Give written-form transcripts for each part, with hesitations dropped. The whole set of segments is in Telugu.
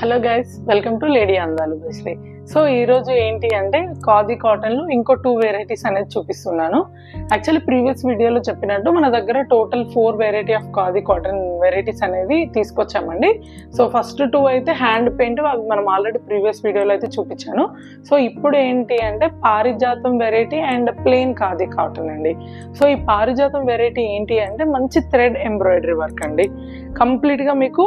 Hello guys, welcome to lady అందాలు బెస్లీ. సో ఈరోజు ఏంటి అంటే ఖాదీ కాటన్లో ఇంకో 2 వెరైటీస్ అనేది చూపిస్తున్నాను. యాక్చువల్లీ ప్రీవియస్ వీడియోలో చెప్పినట్టు మన దగ్గర total 4 variety of khadi cotton varieties అనేది తీసుకొచ్చామండి. సో ఫస్ట్ 2 అయితే హ్యాండ్ పెయింట్, అవి మనం ఆల్రెడీ ప్రీవియస్ వీడియోలో అయితే చూపించాను. సో ఇప్పుడు ఏంటి అంటే పారిజాతం variety and plain khadi cotton అండి. సో ఈ పారిజాతం వెరైటీ ఏంటి అంటే మంచి థ్రెడ్ ఎంబ్రాయిడరీ వర్క్ అండి. కంప్లీట్గా మీకు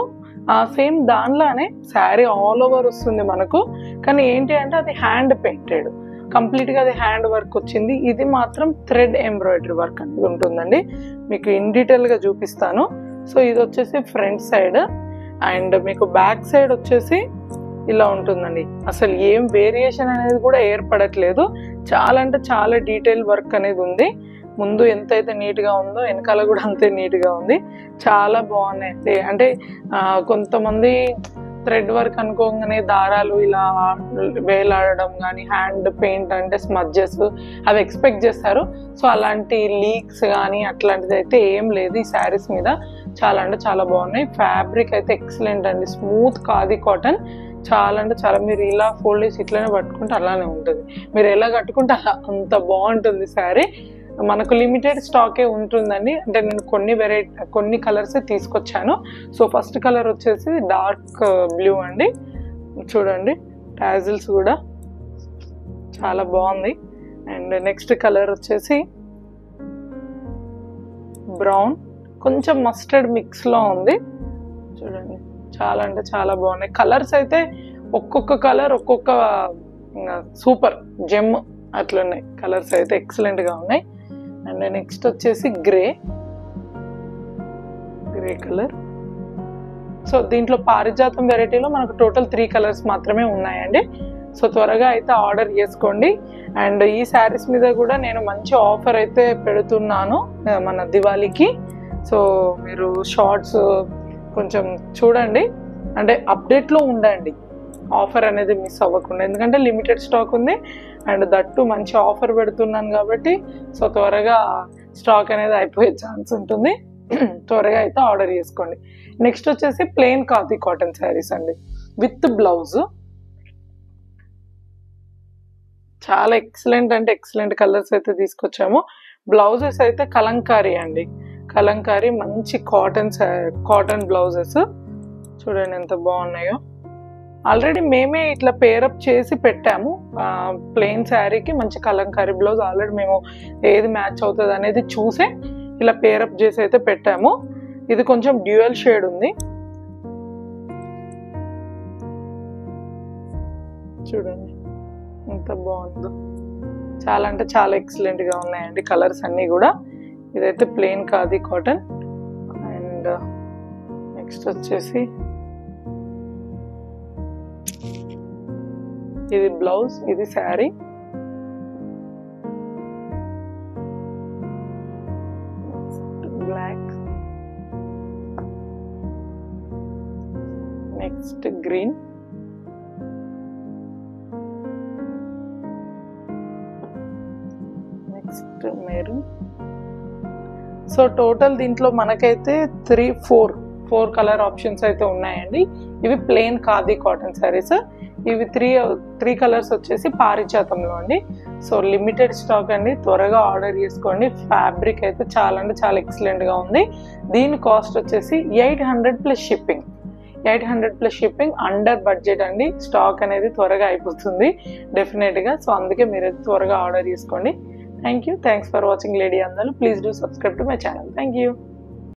సేమ్ దానిలానే శారీ ఆల్ ఓవర్ వస్తుంది మనకు, కానీ ఏంటి అంటే అది హ్యాండ్ పెయింటెడ్, కంప్లీట్గా అది హ్యాండ్ వర్క్ వచ్చింది. ఇది మాత్రం థ్రెడ్ ఎంబ్రాయిడరీ వర్క్ అనేది ఉంటుందండి. మీకు ఇన్ డీటెయిల్గా చూపిస్తాను. సో ఇది వచ్చేసి ఫ్రంట్ సైడ్ అండ్ మీకు బ్యాక్ సైడ్ వచ్చేసి ఇలా ఉంటుందండి. అసలు ఏం వేరియేషన్ అనేది కూడా ఏర్పడట్లేదు. చాలా అంటే చాలా డీటెయిల్ వర్క్ అనేది ఉంది. ముందు ఎంతైతే నీట్గా ఉందో వెనకాల కూడా అంతే నీట్గా ఉంది. చాలా బాగున్నాయండి. అంటే కొంతమంది థ్రెడ్ వర్క్ అనుకోగానే దారాలు ఇలా వేలాడడం కానీ, హ్యాండ్ పెయింట్ అంటే స్మడ్జెస్ అవి ఎక్స్పెక్ట్ చేస్తారు. సో అలాంటి లీక్స్ కానీ అట్లాంటిది అయితే ఏం లేదు ఈ శారీస్ మీద. చాలా అంటే చాలా బాగున్నాయి. ఫ్యాబ్రిక్ అయితే ఎక్సలెంట్ అండి. Smooth khadi cotton. చాలా అంటే చాలా, మీరు ఇలా ఫోల్డ్ చేసి ఇట్లనే పట్టుకుంటే అలానే ఉంటుంది. మీరు ఎలా కట్టుకుంటే అలా అంత బాగుంటుంది శారీ. మనకు లిమిటెడ్ స్టాకే ఉంటుందండి. అంటే నేను కొన్ని కలర్స్ తీసుకొచ్చాను. సో ఫస్ట్ కలర్ వచ్చేసి డార్క్ బ్లూ అండి. చూడండి టాజిల్స్ కూడా చాలా బాగుంది. అండ్ నెక్స్ట్ కలర్ వచ్చేసి బ్రౌన్, కొంచెం మస్టర్డ్ మిక్స్లో ఉంది. చూడండి చాలా అంటే చాలా బాగున్నాయి. కలర్స్ అయితే ఒక్కొక్క కలర్ ఒక్కొక్క సూపర్ జెమ్ అట్లున్నాయి. కలర్స్ అయితే ఎక్సలెంట్గా ఉన్నాయి. అండ్ నెక్స్ట్ వచ్చేసి గ్రే కలర్. సో దీంట్లో పారిజాతం వెరైటీలో మనకు టోటల్ 3 కలర్స్ మాత్రమే ఉన్నాయండి. సో త్వరగా అయితే ఆర్డర్ చేసుకోండి. అండ్ ఈ శారీస్ మీద కూడా నేను మంచి ఆఫర్ అయితే పెడుతున్నాను మన దివాళీకి. సో మీరు షార్ట్స్ కొంచెం చూడండి, అంటే అప్డేట్లో ఉండండి, ఆఫర్ అనేది మిస్ అవ్వకుండా. ఎందుకంటే లిమిటెడ్ స్టాక్ ఉంది అండ్ దట్టు మంచి ఆఫర్ పెడుతున్నాను కాబట్టి సో త్వరగా స్టాక్ అనేది అయిపోయే ఛాన్స్ ఉంటుంది. త్వరగా అయితే ఆర్డర్ చేసుకోండి. నెక్స్ట్ వచ్చేసి ప్లెయిన్ ఖాదీ కాటన్ శారీస్ అండి విత్ బ్లౌజ్. చాలా ఎక్సలెంట్ అంటే ఎక్సలెంట్ కలర్స్ అయితే తీసుకొచ్చాము. బ్లౌజెస్ అయితే కలంకారీ అండి. కలంకారీ మంచి కాటన్ బ్లౌజెస్. చూడండి ఎంత బాగున్నాయో. ఆల్రెడీ మేమే ఇట్లా పేరప్ చేసి పెట్టాము. ప్లెయిన్ శారీకి మంచి కలంకారీ బ్లౌజ్ ఆల్రెడీ మేము ఏది మ్యాచ్ అవుతుంది అనేది చూసే ఇలా పేరప్ చేసి అయితే పెట్టాము. ఇది కొంచెం డ్యూయల్ షేడ్ ఉంది. చూడండి ఎంత బాగుందో. చాలా అంటే చాలా ఎక్సలెంట్గా ఉన్నాయండి కలర్స్ అన్నీ కూడా. ఇదైతే plain khadi cotton. And next వచ్చేసి ఇది బ్లౌజ్, ఇది sari. Black, next green, next maroon. So total దీంట్లో మనకైతే 4 కలర్ ఆప్షన్స్ అయితే ఉన్నాయండి. ఇవి ప్లెయిన్ ఖాదీ కాటన్ శారీస్. ఇవి 3 కలర్స్ వచ్చేసి పారిజాతంలో అండి. సో లిమిటెడ్ స్టాక్ అండి, త్వరగా ఆర్డర్ చేసుకోండి. ఫ్యాబ్రిక్ అయితే చాలా అంటే చాలా ఎక్సలెంట్గా ఉంది. దీని కాస్ట్ వచ్చేసి 800 plus shipping. 800 plus shipping, under budget అండి. స్టాక్ అనేది త్వరగా అయిపోతుంది డెఫినెట్గా. సో అందుకే మీరు త్వరగా ఆర్డర్ చేసుకోండి. Thank you. Thanks for watching lady అందాలు. Please do subscribe to my channel. Thank you.